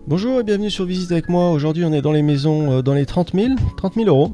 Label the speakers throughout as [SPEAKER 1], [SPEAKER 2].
[SPEAKER 1] Bonjour et bienvenue sur Visite avec moi. Aujourd'hui on est dans les maisons dans les 30 000 euros.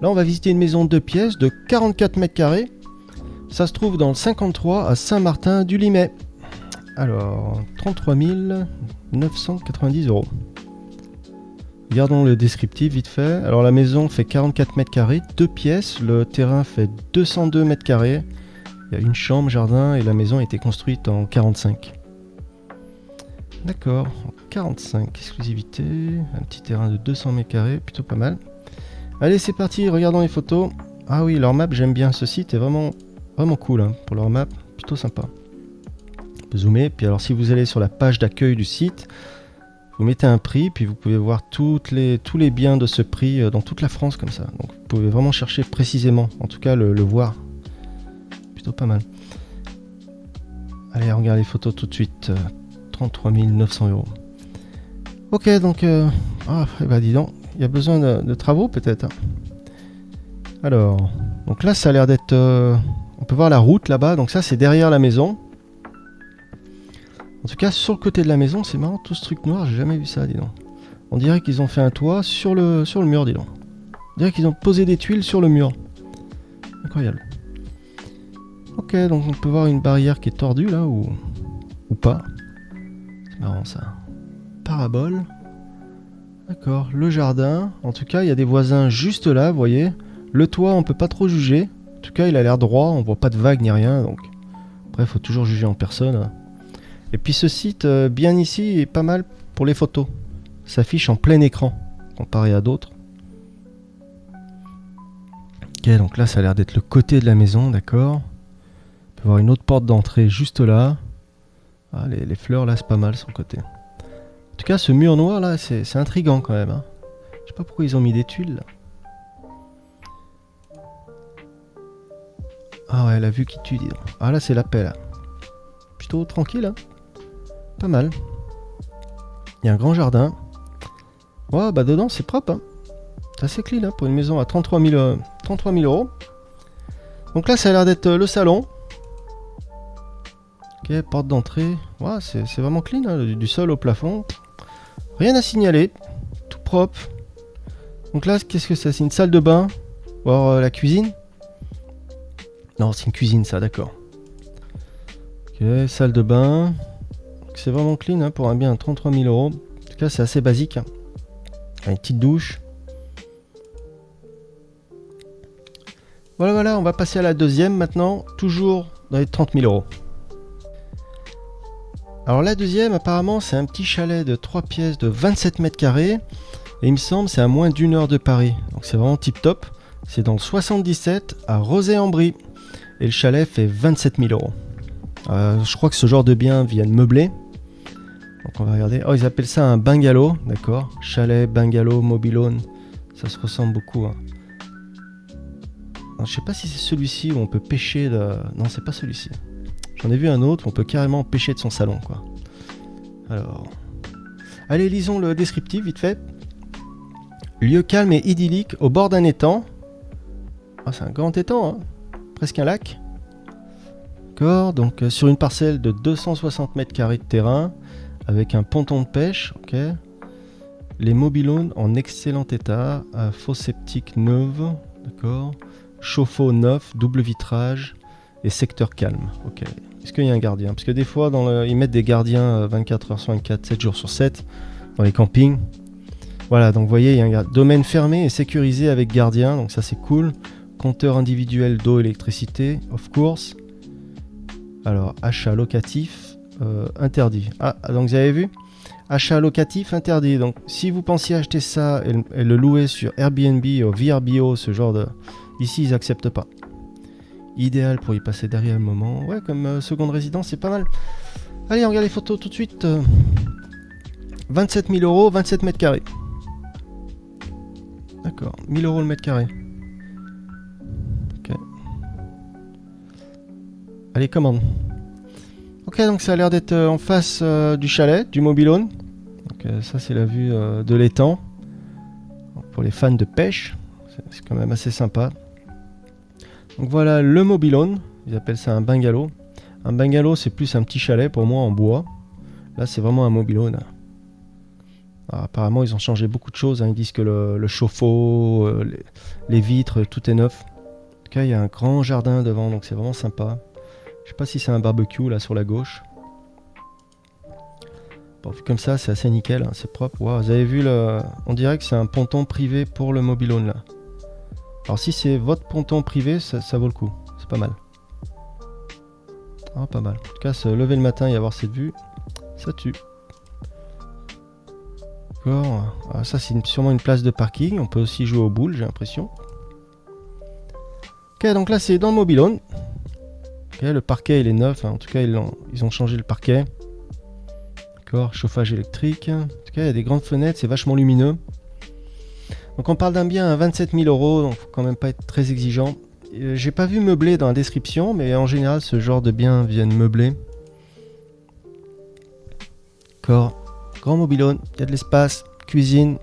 [SPEAKER 1] Là on va visiter une maison de 2 pièces de 44 mètres carrés. Ça se trouve dans le 53 à Saint-Martin-du-Limay. Alors 33 990 euros. Regardons le descriptif vite fait. Alors la maison fait 44 mètres carrés, 2 pièces. Le terrain fait 202 mètres carrés. Il y a une chambre, jardin et la maison a été construite en 45. D'accord, 45, exclusivité, un petit terrain de 200 mètres carrés, plutôt pas mal. Allez, c'est parti, regardons les photos. Ah oui, leur map, j'aime bien, ce site est vraiment cool hein, pour leur map, plutôt sympa. On peut zoomer, puis alors si vous allez sur la page d'accueil du site, vous mettez un prix, puis vous pouvez voir tous les biens de ce prix dans toute la France comme ça. Donc vous pouvez vraiment chercher précisément, en tout cas le voir. Plutôt pas mal. Allez, on regarde les photos tout de suite. 33 900 euros. Ok, donc... dis donc, il y a besoin de travaux peut-être. Alors, donc là ça a l'air d'être... on peut voir la route là-bas, donc ça c'est derrière la maison. En tout cas, sur le côté de la maison, c'est marrant, tout ce truc noir, j'ai jamais vu ça, dis donc. On dirait qu'ils ont fait un toit sur le mur, dis donc. On dirait qu'ils ont posé des tuiles sur le mur. Incroyable. Ok, donc on peut voir une barrière qui est tordue là, ou pas. C'est marrant ça. Parabole. D'accord, le jardin. En tout cas, il y a des voisins juste là, vous voyez. Le toit, on peut pas trop juger. En tout cas, il a l'air droit, on voit pas de vagues ni rien. Donc, après, il faut toujours juger en personne. Et puis ce site, bien ici, est pas mal pour les photos. Ça s'affiche en plein écran, comparé à d'autres. Ok, donc là, ça a l'air d'être le côté de la maison, d'accord. On peut voir une autre porte d'entrée juste là. Ah, les fleurs là c'est pas mal sur le côté. En tout cas ce mur noir là c'est intriguant quand même hein. Je sais pas pourquoi ils ont mis des tuiles là. Ah ouais la vue qui tue dis donc. Ah là c'est la paix là. Plutôt tranquille hein. Pas mal. Il y a un grand jardin. Ouais bah dedans c'est propre hein. C'est assez clean hein, pour une maison à 33 000 euros. Donc là ça a l'air d'être le salon. Ok, porte d'entrée, ouais, c'est vraiment clean, hein, du sol au plafond. Rien à signaler, tout propre. Donc là, qu'est-ce que c'est? C'est une salle de bain? Ou alors la cuisine? Non, c'est une cuisine ça, d'accord. Ok, salle de bain. C'est vraiment clean hein, pour un bien à 33 000 euros. En tout cas, c'est assez basique. Hein. Une petite douche. Voilà, on va passer à la deuxième maintenant, toujours dans les 30 000 euros. Alors la deuxième apparemment c'est un petit chalet de 3 pièces de 27 mètres carrés et il me semble c'est à moins d'1 heure de Paris, donc c'est vraiment tip top. C'est dans le 77 à Rozay-en-Brie et le chalet fait 27 000 euros. Je crois que ce genre de biens viennent meubler. Donc on va regarder, oh ils appellent ça un bungalow, d'accord. Chalet, bungalow, mobil-home, ça se ressemble beaucoup. Hein. Alors, je sais pas si c'est celui-ci où on peut pêcher, non c'est pas celui-ci. J'en ai vu un autre, on peut carrément pêcher de son salon, quoi. Alors... Allez, lisons le descriptif, vite fait. Lieu calme et idyllique, au bord d'un étang. Ah, c'est un grand étang, hein. Presque un lac. D'accord, donc sur une parcelle de 260 mètres carrés de terrain, avec un ponton de pêche, ok. Les mobil-homes en excellent état, fosse septique neuve, d'accord. Chauffe-eau neuf, double vitrage... et secteur calme, ok. Est-ce qu'il y a un gardien? Parce que des fois, ils mettent des gardiens 24 heures sur 24, 7 jours sur 7, dans les campings. Voilà, donc vous voyez, il y a un domaine fermé et sécurisé avec gardien, donc ça c'est cool. Compteur individuel d'eau et électricité, of course. Alors, achat locatif, interdit. Ah, donc vous avez vu? Achat locatif interdit. Donc, si vous pensiez acheter ça et le louer sur Airbnb ou VRBO, ce genre de... Ici, ils n'acceptent pas. Idéal pour y passer derrière le moment. Ouais, comme seconde résidence, c'est pas mal. Allez, on regarde les photos tout de suite. 27 000 euros, 27 mètres carrés. D'accord, 1000 euros le mètre carré. Ok. Allez, commande. Ok, donc ça a l'air d'être en face du chalet, du mobil-home. Donc ça, c'est la vue de l'étang. Pour les fans de pêche, c'est quand même assez sympa. Donc voilà le mobil-home, ils appellent ça un bungalow. Un bungalow c'est plus un petit chalet pour moi en bois. Là c'est vraiment un mobil-home. Alors, apparemment, ils ont changé beaucoup de choses, hein. Ils disent que le chauffe-eau, les vitres, tout est neuf. En tout cas, il y a un grand jardin devant, donc c'est vraiment sympa. Je sais pas si c'est un barbecue là sur la gauche. Bon, vu comme ça, c'est assez nickel, hein, c'est propre. Wow, vous avez vu, on dirait que c'est un ponton privé pour le mobil-home là. Alors si c'est votre ponton privé, ça vaut le coup. C'est pas mal. Ah, pas mal. En tout cas, se lever le matin et avoir cette vue, ça tue. D'accord. Ah, ça, c'est sûrement une place de parking. On peut aussi jouer aux boules, j'ai l'impression. Ok, donc là, c'est dans le mobil-home. Ok, le parquet, il est neuf. Hein. En tout cas, ils ont changé le parquet. D'accord, chauffage électrique. En tout cas, il y a des grandes fenêtres, c'est vachement lumineux. Donc on parle d'un bien à 27 000 €, donc faut quand même pas être très exigeant. J'ai pas vu meublé dans la description, mais en général, ce genre de biens viennent meublés. D'accord, grand mobil-home, il y a de l'espace, cuisine.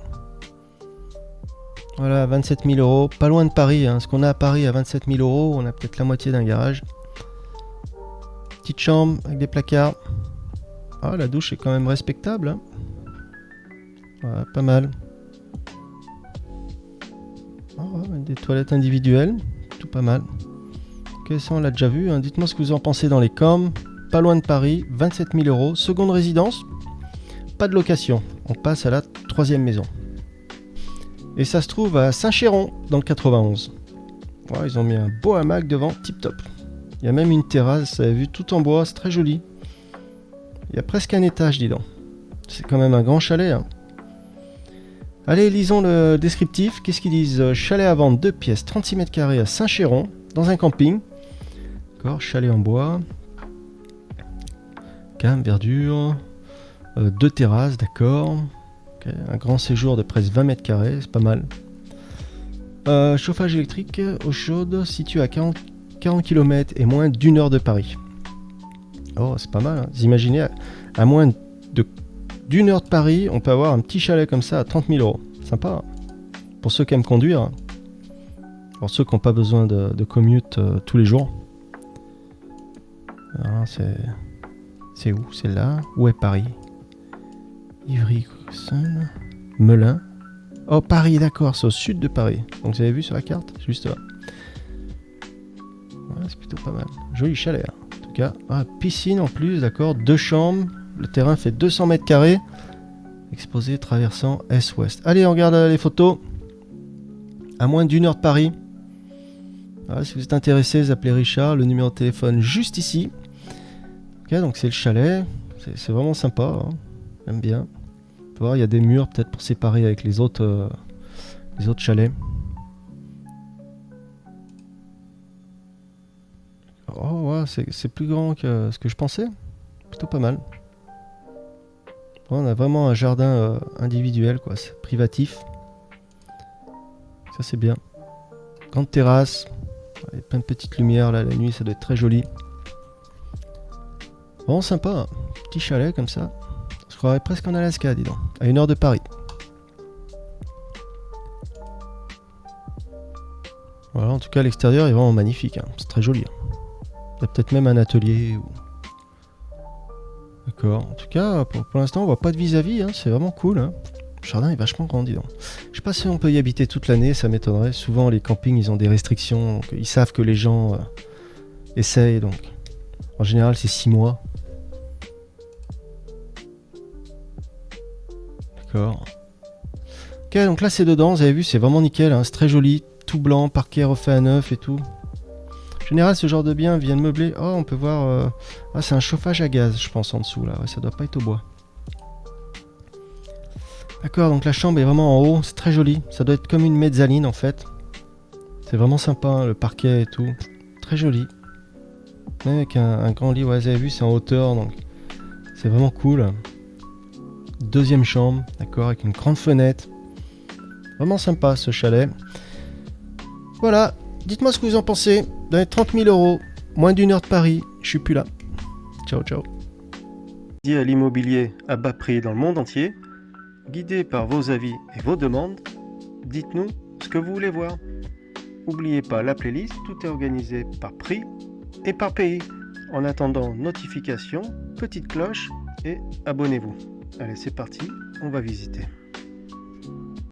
[SPEAKER 1] Voilà, 27 000 €, pas loin de Paris. Hein. Ce qu'on a à Paris à 27 000 €, on a peut-être la moitié d'un garage. Petite chambre avec des placards. Ah, la douche est quand même respectable. Hein. Voilà, pas mal. Oh, des toilettes individuelles, tout pas mal. Ok, ça on l'a déjà vu. Hein. Dites-moi ce que vous en pensez dans les coms. Pas loin de Paris, 27 000 €. Seconde résidence, pas de location. On passe à la troisième maison. Et ça se trouve à Saint-Chéron, dans le 91. Ouais, ils ont mis un beau hamac devant, tip top. Il y a même une terrasse, vous avez vu, tout en bois, c'est très joli. Il y a presque un étage, dis donc. C'est quand même un grand chalet. Hein. Allez, lisons le descriptif. Qu'est-ce qu'ils disent? Chalet à vendre, 2 pièces, 36 mètres carrés à Saint-Chéron, dans un camping. D'accord, chalet en bois. Cam, verdure. 2 terrasses, d'accord. Okay, un grand séjour de presque 20 mètres carrés, c'est pas mal. Chauffage électrique, eau chaude, situé à 40 km et moins d'1 heure de Paris. Oh, c'est pas mal. Hein. Vous imaginez, à moins d'une heure de Paris, on peut avoir un petit chalet comme ça à 30 000 €. Sympa. Hein. Pour ceux qui aiment conduire. Hein. Pour ceux qui n'ont pas besoin de commute tous les jours. Alors, c'est où? C'est là. Où est Paris? Ivry, Melun. Oh, Paris, d'accord. C'est au sud de Paris. Donc, vous avez vu sur la carte? Juste là. Ouais, c'est plutôt pas mal. Joli chalet. Hein. En tout cas, piscine en plus, d'accord. 2 chambres. Le terrain fait 200 mètres carrés. Exposé traversant Est-Ouest. Allez, on regarde les photos. À moins d'1 heure de Paris. Voilà, si vous êtes intéressé, vous appelez Richard. Le numéro de téléphone juste ici. Ok, donc c'est le chalet. C'est vraiment sympa. Hein. J'aime bien. On peut voir, il y a des murs peut-être pour séparer avec les autres chalets. Oh, ouais, c'est plus grand que ce que je pensais. Plutôt pas mal. On a vraiment un jardin individuel, quoi. C'est privatif. Ça, c'est bien. Grande terrasse. Il y a plein de petites lumières là. La nuit, ça doit être très joli. Vraiment sympa. Hein. Petit chalet comme ça. On se croirait presque en Alaska, dis donc. À 1 heure de Paris. Voilà, en tout cas, l'extérieur est vraiment magnifique. Hein. C'est très joli. Hein. Il y a peut-être même un atelier. D'accord. En tout cas, pour l'instant, on voit pas de vis-à-vis. Hein. C'est vraiment cool. Hein. Le jardin est vachement grand, dis donc. Je sais pas si on peut y habiter toute l'année, ça m'étonnerait. Souvent, les campings, ils ont des restrictions. Donc, ils savent que les gens essayent. Donc, en général, c'est 6 mois. D'accord. Ok, donc là, c'est dedans. Vous avez vu, c'est vraiment nickel. Hein. C'est très joli. Tout blanc, parquet refait à neuf et tout. En général, ce genre de biens viennent meubler. Oh, on peut voir... c'est un chauffage à gaz, je pense, en dessous. Là. Ouais, ça doit pas être au bois. D'accord, donc la chambre est vraiment en haut. C'est très joli. Ça doit être comme une mezzaline, en fait. C'est vraiment sympa, hein, le parquet et tout. Très joli. Même avec un grand lit. Ouais, vous avez vu, c'est en hauteur. Donc c'est vraiment cool. Deuxième chambre, d'accord, avec une grande fenêtre. Vraiment sympa, ce chalet. Voilà. Dites-moi ce que vous en pensez. Dans les 30 000 €, moins d'1 heure de Paris, je suis plus là. Ciao, ciao. Dédié à l'immobilier à bas prix dans le monde entier, guidé par vos avis et vos demandes, dites-nous ce que vous voulez voir. N'oubliez pas la playlist, tout est organisé par prix et par pays. En attendant, notification, petite cloche et abonnez-vous. Allez, c'est parti, on va visiter.